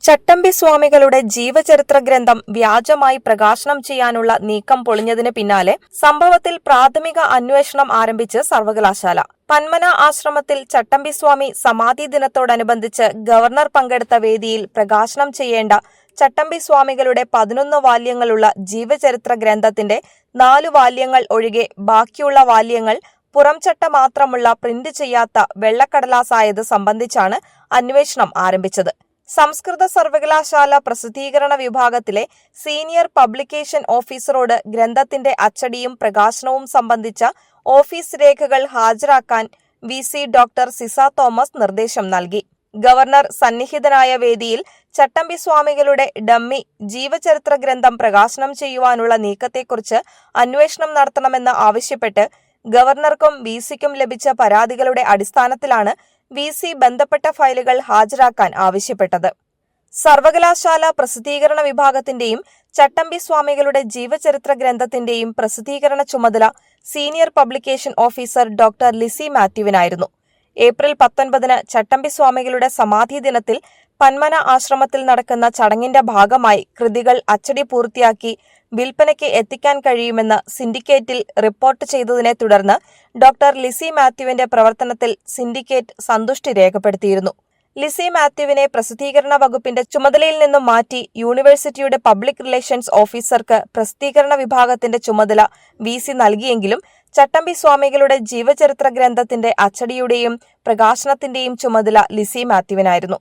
ചട്ടമ്പി സ്വാമികളുടെ ജീവചരിത്ര ഗ്രന്ഥം വ്യാജമായി പ്രകാശനം ചെയ്യാനുള്ള നീക്കം പൊളിഞ്ഞതിന് പിന്നാലെ സംഭവത്തിൽ പ്രാഥമിക അന്വേഷണം ആരംഭിച്ച് സർവകലാശാല. പന്മന ആശ്രമത്തിൽ ചട്ടമ്പി സ്വാമി സമാധി ദിനത്തോടനുബന്ധിച്ച് ഗവർണർ പങ്കെടുത്ത വേദിയിൽ പ്രകാശനം ചെയ്യേണ്ട ചട്ടമ്പി സ്വാമികളുടെ 11 വാല്യങ്ങളുള്ള ജീവചരിത്ര ഗ്രന്ഥത്തിന്റെ 4 വാല്യങ്ങൾ ഒഴികെ ബാക്കിയുള്ള വാല്യങ്ങൾ പുറംചട്ട മാത്രമുള്ള പ്രിന്റ് ചെയ്യാത്ത വെള്ളക്കടലാസായത് സംബന്ധിച്ചാണ് അന്വേഷണം ആരംഭിച്ചത്. സംസ്കൃത സർവകലാശാല പ്രസിദ്ധീകരണ വിഭാഗത്തിലെ സീനിയർ പബ്ലിക്കേഷൻ ഓഫീസറോട് ഗ്രന്ഥത്തിന്റെ അച്ചടിയും പ്രകാശനവും സംബന്ധിച്ച ഓഫീസ് രേഖകൾ ഹാജരാക്കാൻ വി.സി. ഡോക്ടർ സിസ തോമസ് നിർദ്ദേശം നൽകി. ഗവർണർ സന്നിഹിതനായ വേദിയിൽ ചട്ടമ്പി സ്വാമികളുടെ ഡമ്മി ജീവചരിത്ര ഗ്രന്ഥം പ്രകാശനം ചെയ്യുവാനുള്ള നീക്കത്തെക്കുറിച്ച് അന്വേഷണം നടത്തണമെന്ന് ആവശ്യപ്പെട്ട് ഗവർണർക്കും വി.സിക്കും ലഭിച്ച പരാതികളുടെ അടിസ്ഥാനത്തിലാണ് വി.സി ബന്ധപ്പെട്ട ഫയലുകൾ ഹാജരാക്കാൻ ആവശ്യപ്പെട്ടത്. സർവകലാശാല പ്രസിദ്ധീകരണ വിഭാഗത്തിന്റെയും ചട്ടമ്പി സ്വാമികളുടെ ജീവചരിത്ര ഗ്രന്ഥത്തിന്റെയും പ്രസിദ്ധീകരണ ചുമതല senior publication officer doctor Lissy മാത്യുവിനായിരുന്നു. ഏപ്രിൽ 19 ചട്ടമ്പി സ്വാമികളുടെ സമാധി ദിനത്തിൽ പന്മന ആശ്രമത്തിൽ നടക്കുന്ന ചടങ്ങിന്റെ ഭാഗമായി കൃതികൾ അച്ചടി പൂർത്തിയാക്കി വിൽപ്പനയ്ക്ക് എത്തിക്കാൻ കഴിയുമെന്ന് സിൻഡിക്കേറ്റിൽ റിപ്പോർട്ട് ചെയ്തതിനെ തുടർന്ന് ഡോക്ടർ ലിസി മാത്യുവിന്റെ പ്രവർത്തനത്തിൽ സിൻഡിക്കേറ്റ് സന്തുഷ്ടി രേഖപ്പെടുത്തിയിരുന്നു. ലിസി മാത്യുവിനെ പ്രസിദ്ധീകരണ വകുപ്പിന്റെ ചുമതലയിൽ നിന്നും മാറ്റി യൂണിവേഴ്സിറ്റിയുടെ പബ്ലിക് റിലേഷൻസ് ഓഫീസർക്ക് പ്രസിദ്ധീകരണ വിഭാഗത്തിന്റെ ചുമതല വി.സി നൽകിയെങ്കിലും ചട്ടമ്പി സ്വാമികളുടെ ജീവചരിത്ര ഗ്രന്ഥത്തിന്റെ അച്ചടിയുടെയും പ്രകാശനത്തിന്റെയും ചുമതല ലിസി മാത്യുവിനായിരുന്നു.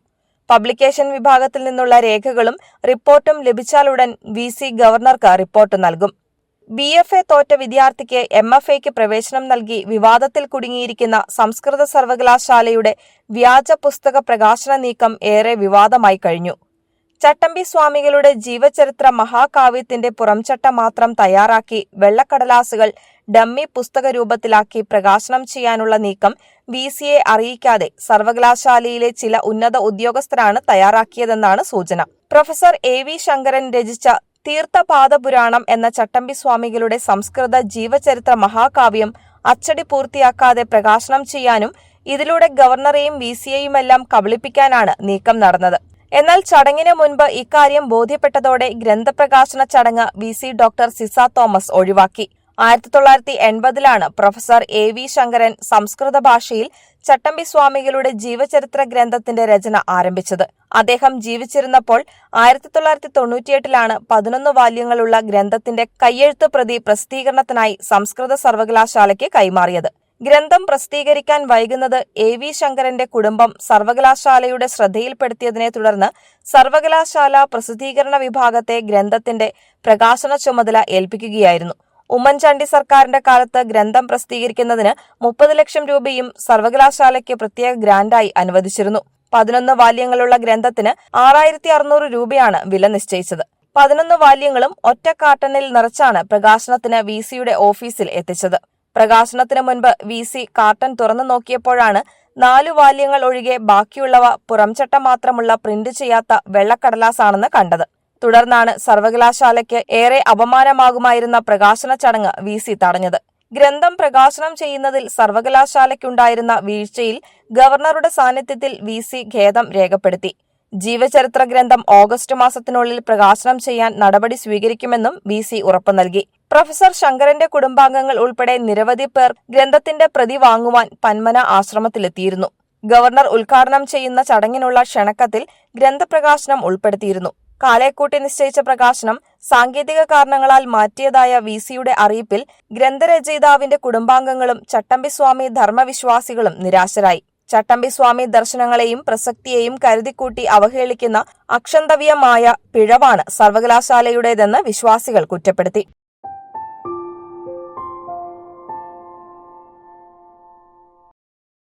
പബ്ലിക്കേഷൻ വിഭാഗത്തിൽ നിന്നുള്ള രേഖകളും റിപ്പോർട്ടും ലഭിച്ചാലുടൻ വി.സി ഗവർണർക്ക് റിപ്പോർട്ട് നൽകും. ബി.എഫ്.എ തോറ്റ വിദ്യാർത്ഥിക്ക് എം.എഫ്.എക്ക് പ്രവേശനം നൽകി വിവാദത്തിൽ കുടുങ്ങിയിരിക്കുന്ന സംസ്കൃത സർവകലാശാലയുടെ വ്യാജ പുസ്തക പ്രകാശന നീക്കം ഏറെ വിവാദമായി കഴിഞ്ഞു. ചട്ടമ്പി സ്വാമികളുടെ ജീവചരിത്ര മഹാകാവ്യത്തിന്റെ പുറംചട്ട മാത്രം തയ്യാറാക്കി വെള്ളക്കടലാസുകൾ ഡമ്മി പുസ്തക രൂപത്തിലാക്കി പ്രകാശനം ചെയ്യാനുള്ള നീക്കം വി.സിയെ അറിയിക്കാതെ സർവകലാശാലയിലെ ചില ഉന്നത ഉദ്യോഗസ്ഥരാണ് തയ്യാറാക്കിയതെന്നാണ് സൂചന. പ്രൊഫസർ എ.വി. ശങ്കരൻ രചിച്ച തീർത്ഥപാദപുരാണം എന്ന ചട്ടമ്പി സ്വാമികളുടെ സംസ്കൃത ജീവചരിത്ര മഹാകാവ്യം അച്ചടി പൂർത്തിയാക്കാതെ പ്രകാശനം ചെയ്യാനും ഇതിലൂടെ ഗവർണറെയും വി.സിയെയുമെല്ലാം കബളിപ്പിക്കാനാണ് നീക്കം നടന്നത്. എന്നാൽ ചടങ്ങിന് മുൻപ് ഇക്കാര്യം ബോധ്യപ്പെട്ടതോടെ ഗ്രന്ഥപ്രകാശന ചടങ്ങ് വി.സി ഡോക്ടർ സിസ തോമസ് ഒഴിവാക്കി. 1980 പ്രൊഫസർ എ.വി. ശങ്കരൻ സംസ്കൃത ഭാഷയിൽ ചട്ടമ്പി സ്വാമികളുടെ ജീവചരിത്ര ഗ്രന്ഥത്തിന്റെ രചന ആരംഭിച്ചത്. അദ്ദേഹം ജീവിച്ചിരുന്നപ്പോൾ 1998 11 വാല്യങ്ങളുള്ള ഗ്രന്ഥത്തിന്റെ കയ്യെഴുത്ത് പ്രതി പ്രസിദ്ധീകരണത്തിനായി സംസ്കൃത സർവകലാശാലയ്ക്ക് കൈമാറിയത്. ഗ്രന്ഥം പ്രസിദ്ധീകരിക്കാൻ വൈകുന്നത് എ.വി. ശങ്കരന്റെ കുടുംബം സർവകലാശാലയുടെ ശ്രദ്ധയിൽപ്പെടുത്തിയതിനെ തുടർന്ന് സർവകലാശാല പ്രസിദ്ധീകരണ വിഭാഗത്തെ ഗ്രന്ഥത്തിന്റെ പ്രകാശന ചുമതല ഏൽപ്പിക്കുകയായിരുന്നു. ഉമ്മൻചാണ്ടി സർക്കാരിന്റെ കാലത്ത് ഗ്രന്ഥം പ്രസിദ്ധീകരിക്കുന്നതിന് 30 ലക്ഷം രൂപയും സർവകലാശാലയ്ക്ക് പ്രത്യേക ഗ്രാന്റായി അനുവദിച്ചിരുന്നു. 11 വാല്യങ്ങളുള്ള ഗ്രന്ഥത്തിന് 6600 രൂപയാണ് വില നിശ്ചയിച്ചത്. 11 വാല്യങ്ങളും ഒറ്റ കാർട്ടണിൽ നിറച്ചാണ് പ്രകാശനത്തിന് വി.സിയുടെ ഓഫീസിൽ എത്തിച്ചത്. പ്രകാശനത്തിന് മുൻപ് വി.സി കാർട്ടൺ തുറന്നു നോക്കിയപ്പോഴാണ് 4 വാല്യങ്ങൾ ഒഴികെ ബാക്കിയുള്ളവ പുറംചട്ട മാത്രമുള്ള പ്രിന്റ് ചെയ്യാത്ത വെള്ളക്കടലാസാണെന്ന് കണ്ടത്. തുടർന്നാണ് സർവകലാശാലയ്ക്ക് ഏറെ അപമാനമാകുമായിരുന്ന പ്രകാശന ചടങ്ങ് വി.സി തടഞ്ഞത്. ഗ്രന്ഥം പ്രകാശനം ചെയ്യുന്നതിൽ സർവകലാശാലയ്ക്കുണ്ടായിരുന്ന വീഴ്ചയിൽ ഗവർണറുടെ സാന്നിധ്യത്തിൽ വി.സി ഖേദം രേഖപ്പെടുത്തി. ജീവചരിത്ര ഗ്രന്ഥം ഓഗസ്റ്റ് മാസത്തിനുള്ളിൽ പ്രകാശനം ചെയ്യാൻ നടപടി സ്വീകരിക്കുമെന്നും വി.സി ഉറപ്പു നൽകി. പ്രൊഫസർ ശങ്കരന്റെ കുടുംബാംഗങ്ങൾ ഉൾപ്പെടെ നിരവധി പേർ ഗ്രന്ഥത്തിന്റെ പ്രതി വാങ്ങുവാൻ പന്മന ആശ്രമത്തിലെത്തിയിരുന്നു. ഗവർണർ ഉദ്ഘാടനം ചെയ്യുന്ന ചടങ്ങിനുള്ള ക്ഷണക്കത്തിൽ ഗ്രന്ഥപ്രകാശനം ഉൾപ്പെടുത്തിയിരുന്നു. കാലേക്കൂട്ടി നിശ്ചയിച്ച പ്രകാശനം സാങ്കേതിക കാരണങ്ങളാൽ മാറ്റിയതായ വി.സിയുടെ അറിയിപ്പിൽ ഗ്രന്ഥരചയിതാവിന്റെ കുടുംബാംഗങ്ങളും ചട്ടമ്പി സ്വാമി ധർമ്മവിശ്വാസികളും നിരാശരായി. ചട്ടമ്പി സ്വാമി ദർശനങ്ങളെയും പ്രസക്തിയെയും കരുതിക്കൂട്ടി അവഹേളിക്കുന്ന അക്ഷന്തവ്യമായ പിഴവാണ് സർവകലാശാലയുടേതെന്ന് വിശ്വാസികൾ കുറ്റപ്പെടുത്തി.